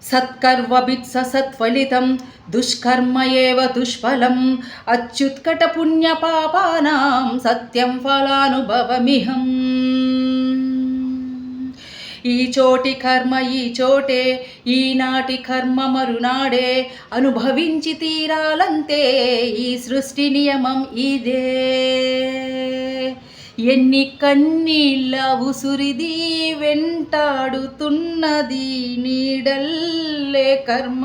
సత్కర్మభిత్ సత్ఫలితం దుష్కర్మ ఏవ దుష్ఫలం అచ్యుత్కట పుణ్యపాపానాం సత్యం ఫలానుభవమిహం. ఈ చోటి కర్మ ఈ చోటే, ఈనాటి కర్మ మరునాడే, అనుభవించి తీరాలంతే ఈ సృష్టి నియమం ఇదే. ఎన్ని కన్నీళ్ళ ఉసురిది వెంటాడుతున్నది నీడల్లే కర్మ.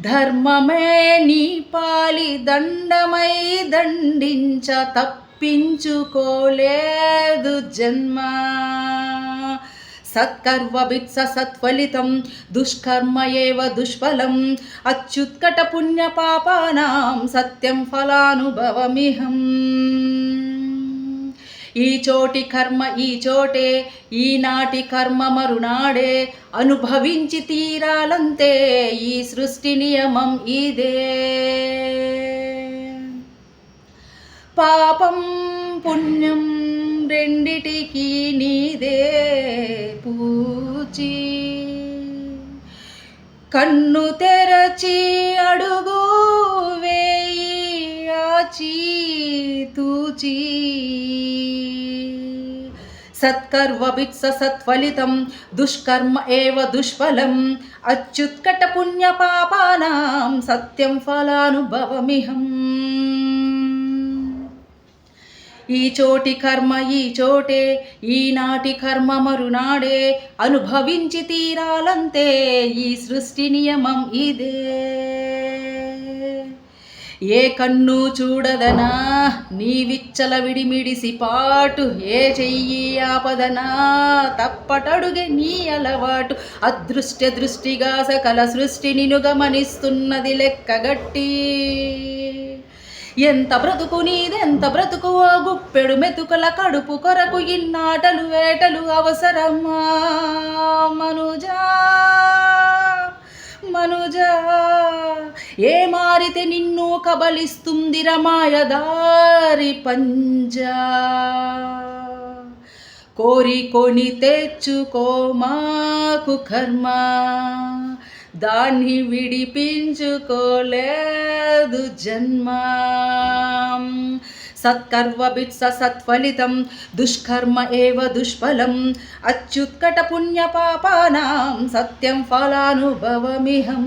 ధర్మమే నీ పాలి దండమై దండించ తప్పించుకోలేదు జన్మ. సత్కర్మభిత్ సత్ఫలితం దుష్కర్మ ఏవ దుష్ఫలం అచ్యుత్కట పుణ్యపాపానాం సత్యం ఫలానుభవమిహం. ఈ చోటి కర్మ ఈ చోటే, ఈనాటి కర్మ మరునాడే, అనుభవించి తీరాలంతే ఈ సృష్టి నియమం ఇదే. పాపం పుణ్యం రెండిటికి నీదే పూచి, కన్ను తెరచి అడుగు వేయి ఆచి తూచి. సత్కర్మభిత్ సత్ఫలితం దుష్కర్మ ఏవ దుష్ఫలం అచ్యుత్కట పుణ్యపాపానాం సత్యం ఫలానుభవమిహం. ఈ చోటి కర్మ ఈ చోటే, ఈనాటి కర్మ మరునాడే, అనుభవించి తీరాలంతే ఈ సృష్టి నియమం ఇదే. ఏ కన్ను చూడదనా నీ విచ్చల విడిమిడిసి పాటు, ఏ చెయ్యి ఆపదనా తప్పటడుగే నీ అలవాటు. అదృష్ట దృష్టిగా సకల సృష్టి నిన్ను గమనిస్తున్నది లెక్కగట్టి. ఎంత బ్రతుకు నీదెంత బ్రతుకు ఆ గుప్పెడు మెతుకుల కడుపు కొరకు ఇన్నాటలు వేటలు అవసరమా మనుజా మనుజా. ఏ మారితే నిన్ను కబలిస్తుంది రమాయదారి పంజా. కోరికొని తెచ్చుకో మాకు కర్మ, దాన్ని విడిపించుకోలేదు జన్మ. సత్కర్మభిత్ సత్ఫలితం దుష్కర్మ ఏవ దుష్ఫలం అచ్యుత్కట పుణ్యపాపానాం సత్యం ఫలానుభవమిహం.